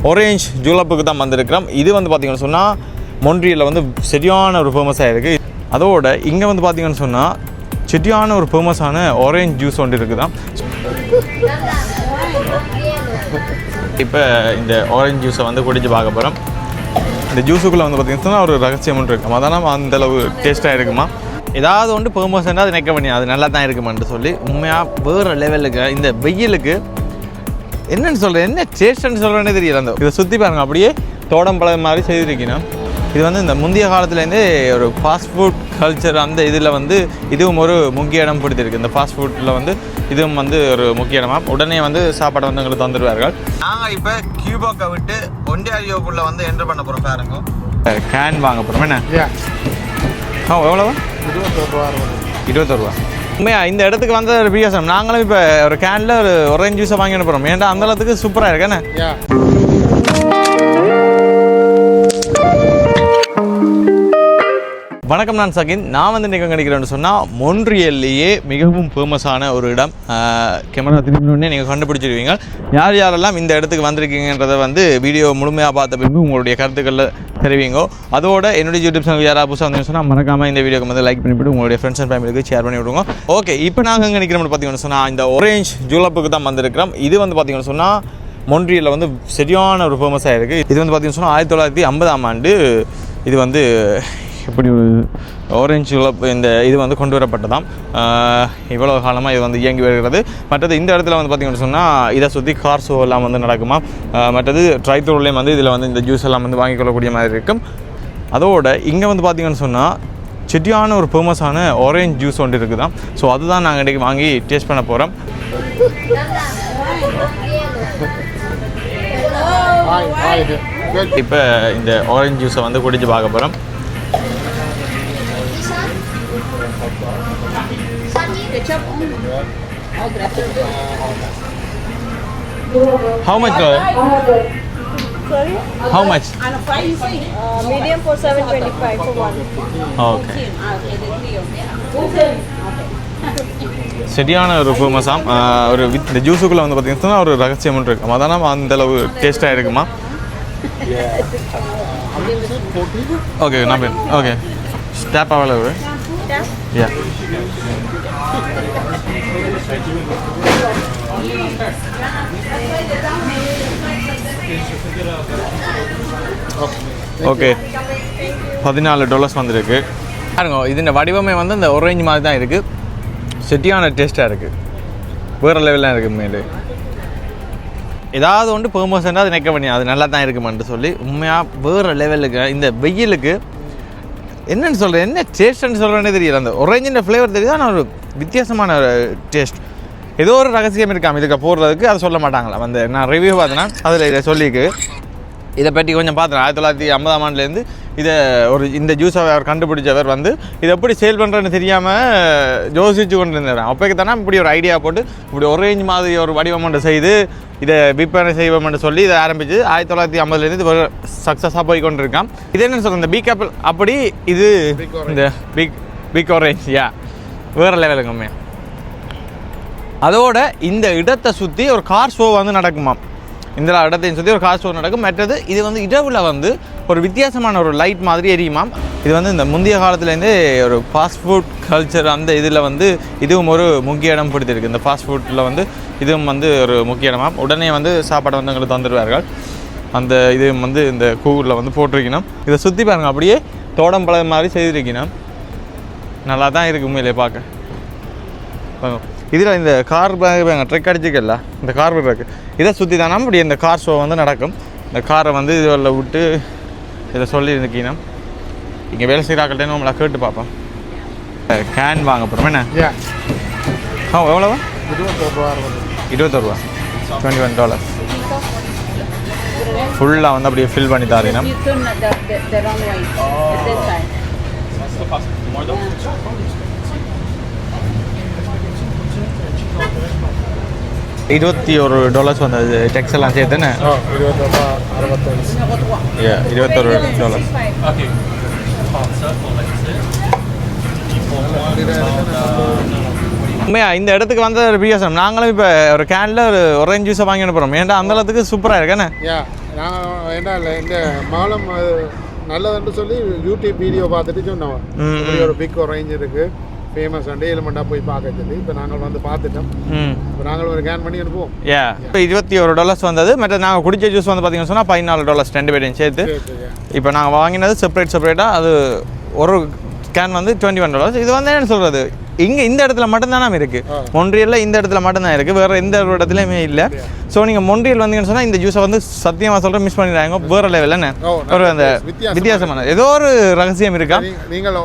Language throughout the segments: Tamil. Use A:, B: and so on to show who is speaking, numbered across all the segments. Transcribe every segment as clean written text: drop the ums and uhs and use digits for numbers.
A: ஆரஞ்ச் ஜூலப்புக்கு தான் வந்திருக்கிறோம். இது வந்து பார்த்திங்கன்னு சொன்னால் மொன்ட்ரியலில் வந்து சரியான ஒரு ஃபேமஸாக இருக்குது. அதோட இங்கே வந்து பார்த்திங்கன்னு சொன்னால் சரியான ஒரு ஃபேமஸான ஆரஞ்ச் ஜூஸ் ஒன்று இருக்குது தான். இப்போ இந்த ஆரஞ்ச் ஜூஸை வந்து குடிச்சு பார்க்க போகிறோம். இந்த ஜூஸுக்குள்ளே வந்து பார்த்திங்கன்னு சொன்னால் ஒரு ரகசியம் ஒன்று இருக்கும். அதான் அந்தளவு டேஸ்ட்டாக இருக்குமா. ஏதாவது ஒன்று ஃபேமஸ்னால் அது நெக்க பண்ணி அது நல்லா தான் இருக்குமான்னு சொல்லி உண்மையாக வேறு லெவலுக்கு இந்த வெயிலுக்கு என்னென்னு சொல்கிறேன், என்ன டேஸ்ட்டுன்னு சொல்கிறேன்னே தெரியல. அந்த இதை சுற்றி பாருங்கள், அப்படியே தோடம் பழம் மாதிரி செய்திருக்கணும். இது வந்து இந்த முந்தைய காலத்துலேருந்தே ஒரு ஃபாஸ்ட் ஃபுட் கல்ச்சர் அந்த இதில் வந்து இதுவும் ஒரு முக்கிய இடம் பிடித்திருக்கு. இந்த ஃபாஸ்ட் ஃபுட்டில் வந்து இதுவும் வந்து ஒரு முக்கிய இடமாக உடனே வந்து சாப்பாடை வந்து எங்களுக்கு தந்துடுவார்கள். நாங்கள் இப்போ கியூபாக்கை விட்டு ஒன்டாரியோக்குள்ளே வந்து என்டர் பண்ண போகிறோம். பாருங்க, கேன் வாங்க போகிறோம். என்ன எவ்வளோ? 21 ரூபா. உண்மையாக இந்த இடத்துக்கு வந்த ஒரு பிஎஸ்எம் நாங்களும் இப்போ ஒரு கேனில் ஒரு ஆரஞ்சு ஜூஸை வாங்கி அனுப்புகிறோம். ஏன்டா அந்த அளவுக்கு சூப்பராக இருக்கேண்ணே. வணக்கம், நான் சகின். நான் வந்து நீங்கள் கிடைக்கிறேன்னு சொன்னால் மொன்ட்ரியல்லையே மிகவும் ஃபேமஸான ஒரு இடம். கேமரா திரும்பினோடனே நீங்கள் கண்டுபிடிச்சிருவீங்க யார் யாரெல்லாம் இந்த இடத்துக்கு வந்திருக்கீங்கன்றதை வந்து வீடியோ முழுமையாக பார்த்த பின்பு உங்களுடைய கருத்துக்களில் தெரிவிங்க. அதோட என்னுடைய யூடியூப் சேனல் யாராவது புதுசாக வந்து சொன்னால் மறக்காமல் இந்த வீடியோக்கு வந்து லைக் பண்ணிவிட்டு உங்களுடைய ஃப்ரெண்ட்ஸ் அண்ட் ஃபேமிலிக்கு ஷேர் பண்ணி விடுங்க. ஓகே, இப்போ நாங்கள் எங்கே நிற்கிறோம்னு பார்த்தீங்கன்னு சொன்னால் இந்த ஆரஞ்ச் ஜூலப்புக்கு தான் வந்திருக்கிறோம். இது வந்து பார்த்தீங்கன்னு சொன்னால் மொன்ட்ரியலில் வந்து சரியான ஒரு ஃபேமஸாக இருக்குது. இது வந்து பார்த்தீங்கன்னு சொன்னால் 1950ஆம் ஆண்டு இது வந்து இப்படி ஒரு ஆரஞ்ச் ஜூலப் இந்த இது வந்து கொண்டு வரப்பட்டதாம். இவ்வளோ காலமாக இது வந்து இயங்கி வருகிறது. மற்றது இந்த இடத்துல வந்து பார்த்திங்கன்னு சொன்னால் இதை சுற்றி கார் ஷோ எல்லாம் வந்து நடக்குமா. மற்றது ட்ரைத்தூர்லேயும் வந்து இதில் வந்து இந்த ஜூஸ் எல்லாம் வந்து வாங்கிக்கொள்ளக்கூடிய மாதிரி இருக்கும். அதோட இங்கே வந்து பார்த்திங்கன்னு சொன்னால் சரியான ஒரு ஃபேமஸான ஆரஞ்ச் ஜூஸ் ஒன்று இருக்குது தான். ஸோ அதுதான் நாங்கள் இன்றைக்கி வாங்கி டேஸ்ட் பண்ண போகிறோம். இப்போ இந்த ஆரஞ்ச் ஜூஸை வந்து குடிச்சு பார்க்க போகிறோம். How much?
B: Sorry?
A: How much?
B: Medium for 725 for one.
A: Okay. சரியான ஒரு ஃபேமஸாம் ஒரு இந்த ஜூஸுக்குள்ளே வந்து பார்த்திங்கன்னா ஒரு ரகசியம் ஒன்று இருக்கும். அதான் அந்தளவு டேஸ்ட்டாக இருக்குமா. ஓகே, நான் okay stop available. Yeah. Okay, $14 வந்திருக்கு. பாருங்க, இதோட வடிவமே வந்து இந்த ஆரஞ்சு மாதிரி தான் இருக்குது. செட்டியான டேஸ்ட்டாக இருக்குது, வேறு லெவலில் இருக்குது. மேலே ஏதாவது ஒன்று ஃபேமஸ்னால் அது நெக்க பண்ணி அது நல்லா தான் இருக்குமான்னு சொல்லி உண்மையாக வேறு லெவலுக்கு இந்த வெயிலுக்கு என்னென்னு சொல்கிறேன், என்ன டேஸ்ட்டுன்னு சொல்கிறேன்னே தெரியல. அந்த ஒரேஞ்சின் ஃப்ளேவர் தெரியுது, ஆனால் ஒரு வித்தியாசமான டேஸ்ட். ஏதோ ஒரு ரகசியம் இருக்காமல் இதுக்கு போடுறதுக்கு அதை சொல்ல மாட்டாங்களா. வந்து நான் ரிவ்யூ பார்த்தேன்னா அதில் இதை சொல்லிக்கு இதை பற்றி கொஞ்சம் பார்த்தேன். 1950ஆம் ஆண்டுலேருந்து இதை ஒரு இந்த ஜூஸை அவர் கண்டுபிடிச்சவர் வந்து இதை எப்படி சேல் பண்ணுறேன்னு தெரியாமல் யோசிச்சு கொண்டு இருந்தார். அப்போக்கு தானே இப்படி ஒரு ஐடியா போட்டு இப்படி ஒரேஞ்ச் மாதிரி ஒரு வடிவமெண்ட் செய்து இதை விற்பனை செய்வோம்னு சொல்லி இதை ஆரம்பித்து 1950லேருந்து இது சக்ஸஸாக போய் கொண்டு இருக்கான். இது என்னென்னு சொல்கிறேன், இந்த பிக் ஆப்பிள் அப்படி இது இந்த பிக் ஆரஞ்ச் வேறு லெவலுங்க. அதோட இந்த இடத்தை சுற்றி ஒரு கார் ஷோ வந்து நடக்குமா. இந்த இடத்தையும் சுற்றி ஒரு கார் ஷோ நடக்கும். மற்றது இது வந்து இரவில் வந்து ஒரு வித்தியாசமான ஒரு லைட் மாதிரி எரியுமாம். இது வந்து இந்த முந்தைய காலத்துலேருந்தே ஒரு ஃபாஸ்ட் ஃபுட் கல்ச்சர் அந்த இதில் வந்து இதுவும் ஒரு முக்கிய இடம் பிடித்திருக்கு. இந்த ஃபாஸ்ட் ஃபுட்டில் வந்து இதுவும் வந்து ஒரு முக்கிய இடமாக உடனே வந்து சாப்பாடை வந்து எங்களுக்கு தந்துடுவார்கள். அந்த இது வந்து இந்த கூரில் வந்து போட்டிருக்கணும். இதை சுற்றி பாருங்கள், அப்படியே தோடம் பழம் மாதிரி செய்திருக்கணும். நல்லா தான் இருக்குது உண்மையிலே பார்க்க. இதில் இந்த கார் ட்ரெக் அடிச்சிக்கல, இந்த கார் இருக்குது. இதை சுற்றி தானே அப்படி இந்த கார் ஷோ வந்து நடக்கும். இந்த காரை வந்து இதில் விட்டு இதை சொல்லியிருக்கீங்கன்னா இங்கே வேலை செய்கிறாக்கிட்டே நம்மளை கேட்டு பார்ப்போம். கேன் வாங்க போகிறோம். என்ன எவ்வளோ? 21 ரூபா. $21 ஃபுல்லாக வந்து அப்படியே ஃபில் பண்ணி தாரீங்கன்னா 21 வந்தது. டெக்ஸ் எல்லாம் சேர்த்துன்னு $21. உண்மையா இந்த இடத்துக்கு வந்த ஒரு பிஎஸ்எம் நாங்களும் இப்போ ஒரு கேனில் ஒரு ஆரஞ்சு ஜூஸை வாங்கி போகிறோம். ஏன்டா அந்த அளவுக்கு சூப்பராக இருக்கேண்ணே.
C: நாங்கள் என்ன இல்லை இந்த மாலம் நல்லதுன்னு சொல்லி யூடியூப் வீடியோ பார்த்துட்டு சொன்னோம். இப்படி ஒரு பிக் ஆரஞ்சு இருக்குது ஃபேமஸ் அண்டு எலிமெண்ட்டாக போய் பார்க்க சொல்லி இப்போ நாங்கள் வந்து பார்த்துட்டோம். இப்போ நாங்கள் ஒரு கேன் பண்ணி அனுப்புவோம்.
A: இப்போ $21 வந்தது. மற்ற நாங்கள் குடிச்ச ஜூஸ் வந்து பார்த்தீங்கன்னு சொன்னால் $14 2 பேரையும் சேர்த்து. இப்போ நாங்கள் வாங்கினது செப்பரேட்டாக அது ஒரு கேன் வந்து $21. இது வந்து என்ன சொல்கிறது, இங்கே இந்த இடத்துல மட்டும்தான் இருக்குது. மொன்ட்ரியலில் இந்த இடத்துல மட்டும்தான் இருக்குது, வேறு எந்த ஒரு இடத்துலையுமே இல்லை. ஸோ நீங்கள் மொன்ட்ரியல் வந்தீங்கன்னு சொன்னால் இந்த ஜூஸை வந்து சத்தியமாக சொல்கிறேன் மிஸ் பண்ணிடுறாங்க. வேறு லெவலில் ஒரு அந்த வித்தியாசமான ஏதோ ஒரு ரகசியம் இருக்கா.
C: நீங்கள்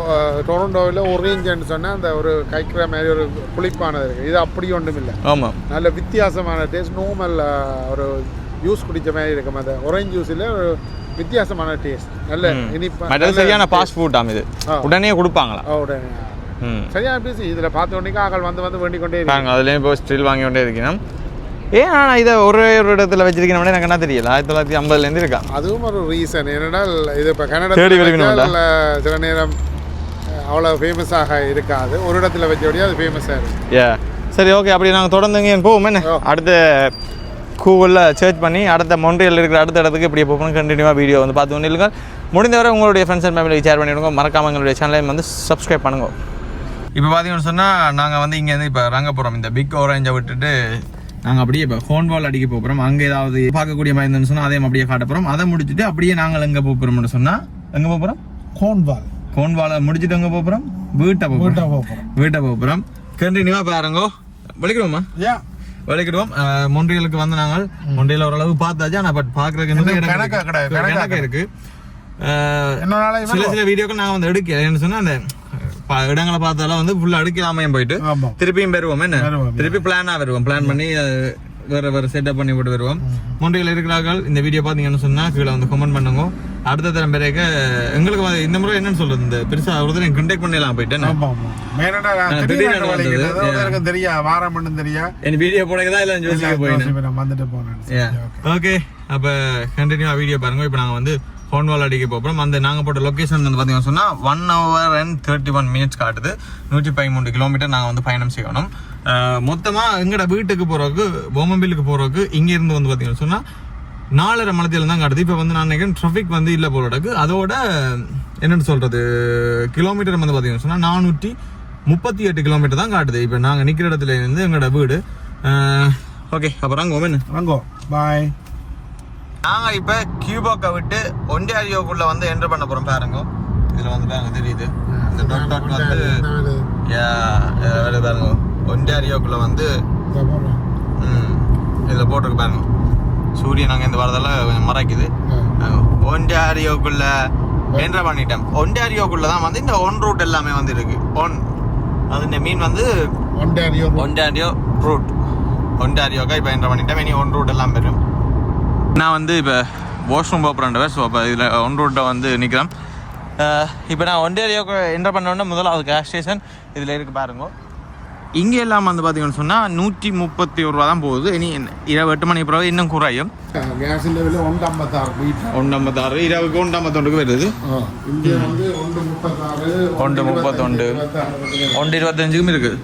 C: டொரண்டோவில் ஒரேஞ்சுன்னு சொன்னால் அந்த ஒரு கைக்கிற மாதிரி ஒரு புளிப்பானது இருக்குது. இது அப்படி ஒன்றும் இல்லை.
A: ஆமாம்,
C: நல்ல வித்தியாசமான டேஸ்ட். நார்மல் ஒரு ஜூஸ் குடித்த மாதிரி இருக்கும். அந்த ஒரேஞ்ச் ஜூஸில் ஒரு வித்தியாசமான டேஸ்ட், நல்ல இனிப்பு.
A: சரியான ஃபாஸ்ட் ஃபுட் ஆகும் இது. உடனே கொடுப்பாங்களா?
C: உடனே சரியான பீஸ். இதில் பார்த்த உடனே ஆக்கள் வந்து வேண்டிக் கொண்டே இருக்காங்க.
A: அதுலேயும் இப்போ ஸ்டில் வாங்கி கொண்டே இருக்கணும். ஏன் நான் இதை ஒரு இடத்துல வச்சிருக்கேன் எனக்கு என்ன தெரியல. 1950 இருக்கா.
C: அதுவும் ஒரு ரீசன். ஏனென்றால் இது இப்போ கனடா சில நேரம் அவ்வளோ ஃபேமஸாக இருக்காது. ஒரு இடத்துல வச்சபடியே அது ஃபேமஸாக இருக்கும்.
A: சரி, ஓகே. அப்படி நாங்கள் தொடர்ந்துங்க போவோம். என்ன அடுத்த கூகுளில் சர்ச் பண்ணி அடுத்த மொன்ட்ரியல் இருக்கிற அடுத்த இடத்துக்கு இப்படி போகணும். கண்டினியூவாக வீடியோ வந்து பார்த்து கொண்டு இருங்க. முடிந்தவரை உங்களுடைய ஃப்ரெண்ட்ஸ் அண்ட் ஃபேமிலிக்கு ஷேர் பண்ணிவிடுங்க. மறக்காமல் எங்களுடைய சேனலையும் வந்து சப்ஸ்கிரைப் பண்ணுங்க. இப்போ பார்த்தீங்கன்னு சொன்னால் நாங்கள் வந்து இங்கேருந்து இப்போ ரங்க போகிறோம். இந்த பிக் ஆரஞ்சை விட்டுட்டு நாங்கள் அப்படியே இப்போ ஹோன்வால் அடிக்க போகிறோம். அங்கே ஏதாவது பார்க்கக்கூடிய மாதிரி இருந்துன்னு சொன்னால் அதையும் அப்படியே காட்ட போகிறோம். அதை முடிச்சுட்டு அப்படியே நாங்கள் எங்கே போகிறோம்னு சொன்னால் எங்கே போகிறோம்? ஹோன்வாலை முடிச்சுட்டு எங்கே போகிறோம்? வீட்டை போகிறோம். கண்டினியூவாக பாருங்கோ. வலிக்கிறோமா? வலிக்கிடுவோம். மொன்ட்ரியலுக்கு வந்து நாங்கள் மொன்ட்ரியல் ஓரளவு பார்த்தாச்சு. ஆனால் பட் பார்க்குறதுக்கு கணக்கு இருக்குது. சில வீடியோக்கள் நாங்கள் வந்து எடுக்கலன்னு சொன்னால் அந்த இடங்களை பார்த்தாலும் வந்து ஃபுல்லாக எடுக்கலாமையும் போயிட்டு திருப்பியும் வருவோம். என்ன திருப்பி பிளானாக வருவோம். பிளான் பண்ணி வேறு செட்டப் பண்ணி போட்டு வருவோம். மொன்ட்ரியல் இருக்கிறார்கள் இந்த வீடியோ பார்த்தீங்கன்னு சொன்னால் கீழே வந்து கமெண்ட் பண்ணுங்க. அடுத்த தரம் பிறகு எங்களுக்கு இந்த முறை என்னன்னு சொல்றது, இந்த பெருசா ஒரு தடவை கண்டெக்ட் பண்ணலாம் போயிட்டேன். வீடியோ போனதான் இல்லை ஜோசிக்க போயிட்டேன். ஓகே, அப்போ கண்டினியூவா வீடியோ பாருங்க. இப்போ நாங்கள் வந்து ஹோன்வால் அடிக்க போகிறோம். அந்த நாங்கள் போட்ட லொக்கேஷன் வந்து பார்த்தீங்கன்னு சொன்னால் 1 hour and 31 minutes காட்டுது. 113 கிலோமீட்டர் நாங்கள் வந்து பயணம் செய்யணும். மொத்தமாக எங்களோட வீட்டுக்கு போகிறதுக்கு போமம்பிலுக்கு போகிறதுக்கு இங்கேருந்து வந்து பார்த்தீங்கன்னு சொன்னால் 4.5 மணித்தியால தான் காட்டுது. இப்போ வந்து நான் நினைக்கிறேன் ட்ராஃபிக் வந்து இல்லை போகிறதுக்கு. அதோட என்னென்னு சொல்கிறது, கிலோமீட்டர் வந்து பார்த்தீங்கன்னு சொன்னால் 438 கிலோமீட்டர் தான் காட்டுது. இப்போ நாங்கள் நிற்கிற இடத்துல இருந்து எங்களோட வீடு. ஓகே, அப்போ ரங்கோ பாய். நாங்கள் இப்போ கியூபாக்கை விட்டு ஒன்டாரியோக்குள்ளே வந்து என்டர் பண்ண போகிறோம். பாருங்க, இதில் வந்து பாருங்க தெரியுது இந்த டாட் வந்து பாருங்க ஒன்டாரியோக்குள்ளே வந்து இதில் போட்டிருக்கு பாருங்க. சூரியன் நாங்கள் இந்த வாரத்தில் கொஞ்சம் மறைக்குது. ஒன்டாரியோக்குள்ளே என்டர் பண்ணிட்டேன். ஒன்டாரியோக்குள்ளே தான் வந்து இந்த ஒன் ரூட் எல்லாமே வந்து இருக்கு. அது மீன் வந்து ஒன்டாரியோ ரூட். ஒன்டாரியோக்கா இப்போ என்டர் பண்ணிட்டேன். இனி ஒன் ரூட் எல்லாம் வரும். நான் வந்து இப்போ வாஷ்ரூம் போகிறேன். ஸோ அப்போ இதில் ஒன் ரூட்டை வந்து நிற்கிறேன். இப்போ நான் ஒன்டாரியோக்கு என்டர் பண்ணோன்னா முதலாவது கேஸ் ஸ்டேஷன் இதில் இருக்குது பாருங்க. இங்கே எல்லாம் வந்து பார்த்தீங்கன்னு சொன்னால் 131 ரூபா தான் போகுது. இனி 8 மணி பிறகு இன்னும் குறையும்.
C: கேஸ் லெவலில் 156
A: இரவுக்கு 151 வருது.
C: இங்கே வந்து 136
A: 125 இருக்குது.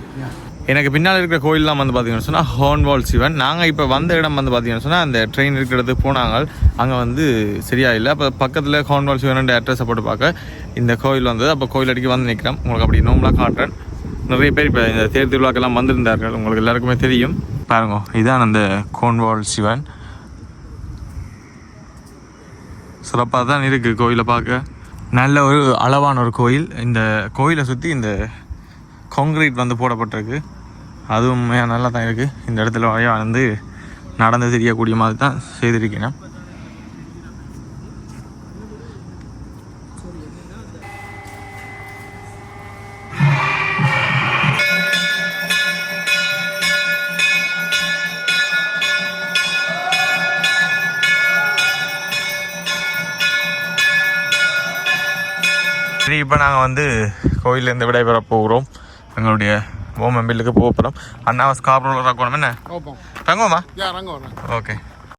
A: எனக்கு பின்னால் இருக்கிற கோயிலெலாம் வந்து பார்த்தீங்கன்னு சொன்னால் ஹோன்வால் சிவன். நாங்கள் இப்போ வந்த இடம் வந்து பார்த்தீங்கன்னு சொன்னால் அந்த ட்ரெயின் இருக்கிறது போனாங்க. அங்கே வந்து சரியா இல்லை. அப்போ பக்கத்தில் ஹோன்வால் சிவன் அட்ரஸை போட்டு பார்க்க இந்த கோயில் வந்தது. அப்போ கோயில் அடிக்க வந்து நிற்கிறேன். உங்களுக்கு அப்படி நோம்பலாக காட்டுறேன். நிறைய பேர் இப்போ இந்த தேர் திருவிழாக்கெல்லாம் வந்திருந்தார்கள். உங்களுக்கு எல்லாருக்குமே தெரியும். பாருங்க, இதுதான் அந்த ஹோன்வால் சிவன். சிறப்பாக தான் இருக்குது கோயிலை பார்க்க. நல்ல ஒரு அளவான ஒரு கோயில். இந்த கோயிலை சுற்றி இந்த கான்கிரீட் வந்து போடப்பட்டிருக்கு. அதுவும் நல்லா தான் இருக்குது. இந்த இடத்துல வரையா வந்து நடந்து தெரியக்கூடிய மாதிரி தான் செய்திருக்கேன். இப்போ நாங்கள் வந்து கோயிலேருந்து விடைபெற போகிறோம். எங்களுடைய போமம்பிலுக்கு போகிறோம். அண்ணாவை ஸ்காப்ரோவில் இறக்கணும். என்ன தங்குவோமா? ஓகே.